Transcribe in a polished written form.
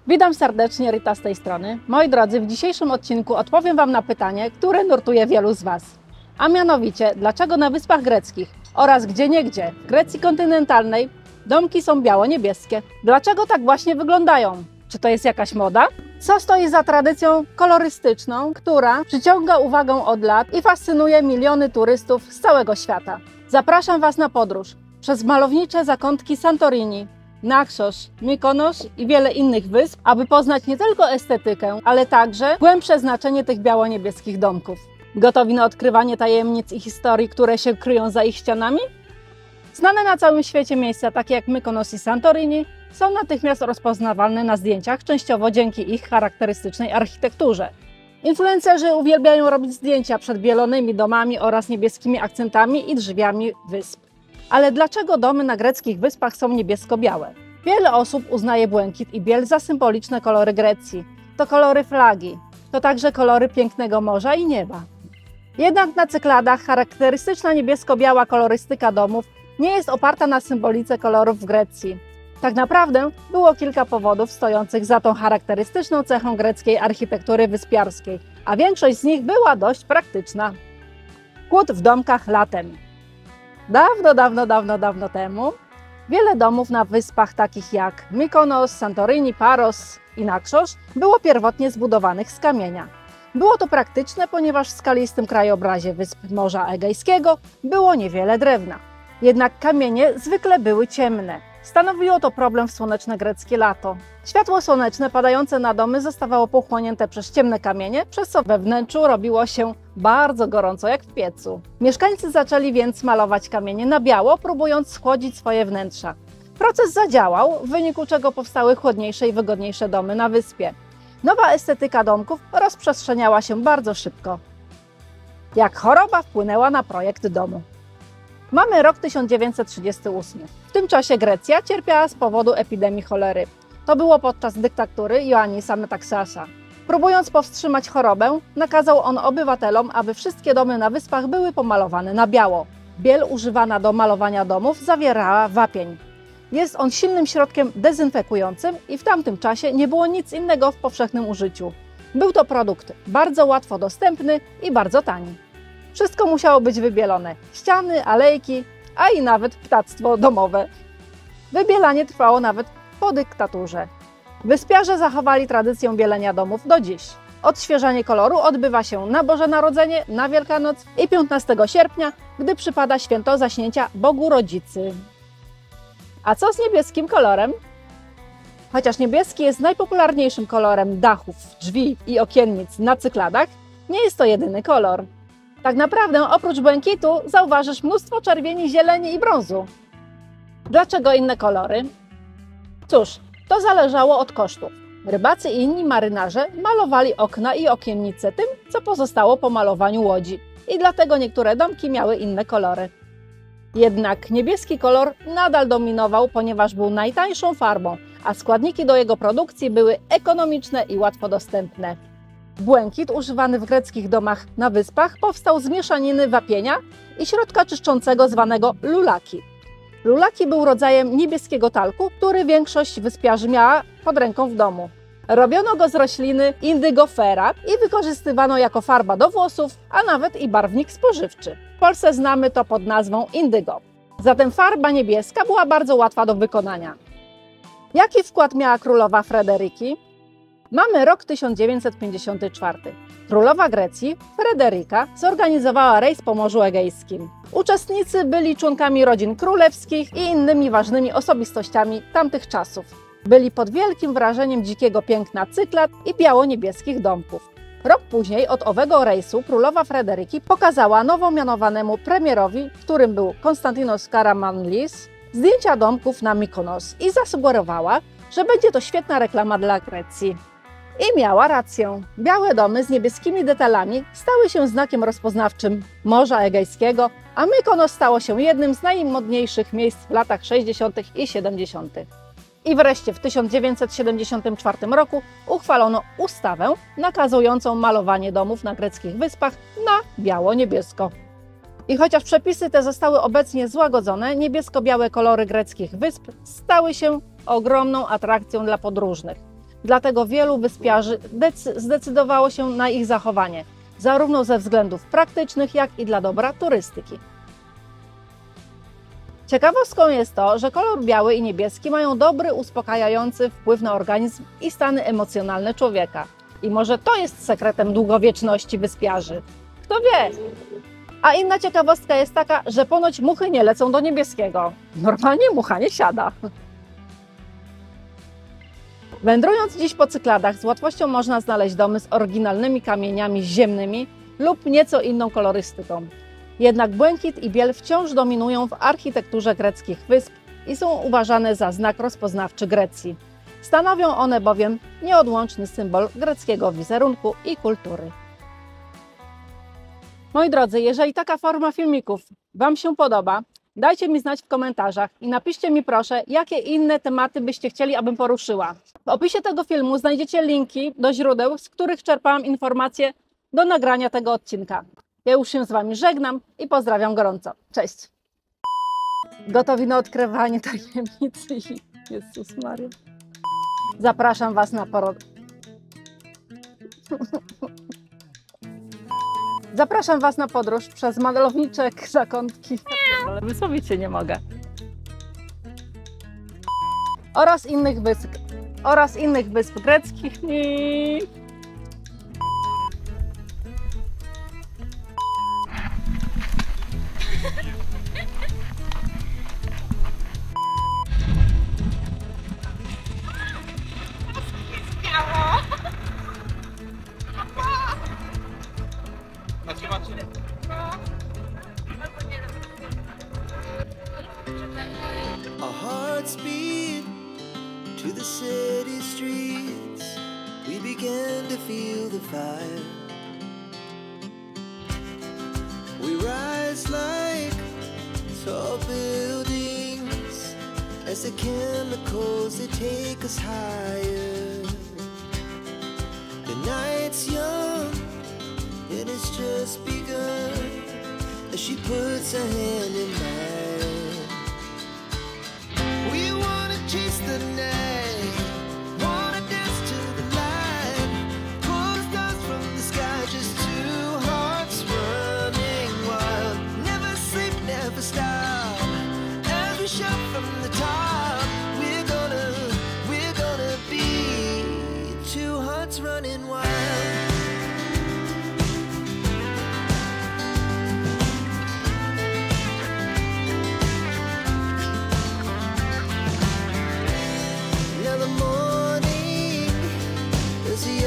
Witam serdecznie, Rita z tej strony. Moi drodzy, w dzisiejszym odcinku odpowiem Wam na pytanie, które nurtuje wielu z Was. A mianowicie, dlaczego na Wyspach Greckich oraz gdzieniegdzie w Grecji kontynentalnej domki są biało-niebieskie? Dlaczego tak właśnie wyglądają? Czy to jest jakaś moda? Co stoi za tradycją kolorystyczną, która przyciąga uwagę od lat i fascynuje miliony turystów z całego świata? Zapraszam Was na podróż przez malownicze zakątki Santorini, Naxos, Mykonos i wiele innych wysp, aby poznać nie tylko estetykę, ale także głębsze znaczenie tych biało-niebieskich domków. Gotowi na odkrywanie tajemnic i historii, które się kryją za ich ścianami? Znane na całym świecie miejsca, takie jak Mykonos i Santorini, są natychmiast rozpoznawalne na zdjęciach, częściowo dzięki ich charakterystycznej architekturze. Influencerzy uwielbiają robić zdjęcia przed bielonymi domami oraz niebieskimi akcentami i drzwiami wysp. Ale dlaczego domy na greckich wyspach są niebiesko-białe? Wiele osób uznaje błękit i biel za symboliczne kolory Grecji. To kolory flagi, to także kolory pięknego morza i nieba. Jednak na Cykladach charakterystyczna niebiesko-biała kolorystyka domów nie jest oparta na symbolice kolorów w Grecji. Tak naprawdę było kilka powodów stojących za tą charakterystyczną cechą greckiej architektury wyspiarskiej, a większość z nich była dość praktyczna. Chłód w domkach latem. Dawno temu wiele domów na wyspach takich jak Mykonos, Santorini, Paros i Naxos było pierwotnie zbudowanych z kamienia. Było to praktyczne, ponieważ w skalistym krajobrazie wysp Morza Egejskiego było niewiele drewna. Jednak kamienie zwykle były ciemne. Stanowiło to problem w słoneczne greckie lato. Światło słoneczne padające na domy zostawało pochłonięte przez ciemne kamienie, przez co we wnętrzu robiło się bardzo gorąco, jak w piecu. Mieszkańcy zaczęli więc malować kamienie na biało, próbując schłodzić swoje wnętrza. Proces zadziałał, w wyniku czego powstały chłodniejsze i wygodniejsze domy na wyspie. Nowa estetyka domków rozprzestrzeniała się bardzo szybko. Jak choroba wpłynęła na projekt domu. Mamy rok 1938. W tym czasie Grecja cierpiała z powodu epidemii cholery. To było podczas dyktatury Ioannisa Metaxasa. Próbując powstrzymać chorobę, nakazał on obywatelom, aby wszystkie domy na wyspach były pomalowane na biało. Biel używana do malowania domów zawierała wapień. Jest on silnym środkiem dezynfekującym i w tamtym czasie nie było nic innego w powszechnym użyciu. Był to produkt bardzo łatwo dostępny i bardzo tani. Wszystko musiało być wybielone. Ściany, alejki, a i nawet ptactwo domowe. Wybielanie trwało nawet po dyktaturze. Wyspiarze zachowali tradycję bielenia domów do dziś. Odświeżanie koloru odbywa się na Boże Narodzenie, na Wielkanoc i 15 sierpnia, gdy przypada święto Zaśnięcia Bogu Rodzicy. A co z niebieskim kolorem? Chociaż niebieski jest najpopularniejszym kolorem dachów, drzwi i okiennic na Cykladach, nie jest to jedyny kolor. Tak naprawdę oprócz błękitu zauważysz mnóstwo czerwieni, zieleni i brązu. Dlaczego inne kolory? Cóż, to zależało od kosztów. Rybacy i inni marynarze malowali okna i okiennice tym, co pozostało po malowaniu łodzi i dlatego niektóre domki miały inne kolory. Jednak niebieski kolor nadal dominował, ponieważ był najtańszą farbą, a składniki do jego produkcji były ekonomiczne i łatwo dostępne. Błękit używany w greckich domach na wyspach powstał z mieszaniny wapienia i środka czyszczącego zwanego lulaki. Lulaki był rodzajem niebieskiego talku, który większość wyspiarzy miała pod ręką w domu. Robiono go z rośliny indygofera i wykorzystywano jako farba do włosów, a nawet i barwnik spożywczy. W Polsce znamy to pod nazwą indygo. Zatem farba niebieska była bardzo łatwa do wykonania. Jaki wkład miała królowa Frederiki? Mamy rok 1954. Królowa Grecji, Frederika, zorganizowała rejs po Morzu Egejskim. Uczestnicy byli członkami rodzin królewskich i innymi ważnymi osobistościami tamtych czasów. Byli pod wielkim wrażeniem dzikiego piękna Cyklad i biało-niebieskich domków. Rok później od owego rejsu królowa Frederiki pokazała nowo mianowanemu premierowi, którym był Konstantinos Karamanlis, zdjęcia domków na Mykonos i zasugerowała, że będzie to świetna reklama dla Grecji. I miała rację. Białe domy z niebieskimi detalami stały się znakiem rozpoznawczym Morza Egejskiego, a Mykonos stało się jednym z najmodniejszych miejsc w latach 60. i 70. I wreszcie w 1974 roku uchwalono ustawę nakazującą malowanie domów na greckich wyspach na biało-niebiesko. I chociaż przepisy te zostały obecnie złagodzone, niebiesko-białe kolory greckich wysp stały się ogromną atrakcją dla podróżnych. Dlatego wielu wyspiarzy zdecydowało się na ich zachowanie, zarówno ze względów praktycznych, jak i dla dobra turystyki. Ciekawostką jest to, że kolor biały i niebieski mają dobry, uspokajający wpływ na organizm i stany emocjonalne człowieka. I może to jest sekretem długowieczności wyspiarzy. Kto wie? A inna ciekawostka jest taka, że ponoć muchy nie lecą do niebieskiego. Normalnie mucha nie siada. Wędrując dziś po Cykladach, z łatwością można znaleźć domy z oryginalnymi kamieniami ziemnymi lub nieco inną kolorystyką. Jednak błękit i biel wciąż dominują w architekturze greckich wysp i są uważane za znak rozpoznawczy Grecji. Stanowią one bowiem nieodłączny symbol greckiego wizerunku i kultury. Moi drodzy, jeżeli taka forma filmików Wam się podoba, dajcie mi znać w komentarzach i napiszcie mi proszę, jakie inne tematy byście chcieli, abym poruszyła. W opisie tego filmu znajdziecie linki do źródeł, z których czerpałam informacje do nagrania tego odcinka. Ja już się z Wami żegnam i pozdrawiam gorąco. Cześć! Gotowi na odkrywanie tajemnicy? Jezus Maria. Zapraszam Was na Zapraszam Was na podróż przez malownicze zakątki, ale wysłowić się nie mogę, oraz innych wysp greckich. Our hearts beat to the city streets. We began to feel the fire. We rise like tall buildings as the chemicals they take us higher. The night's young and it's just begun as she puts her hand in mine. We wanna chase the night, wanna dance to the light, pull the stars from the sky, just two hearts running wild. Never sleep, never stop, as we shout from the top. We're gonna be two hearts running wild. The morning is the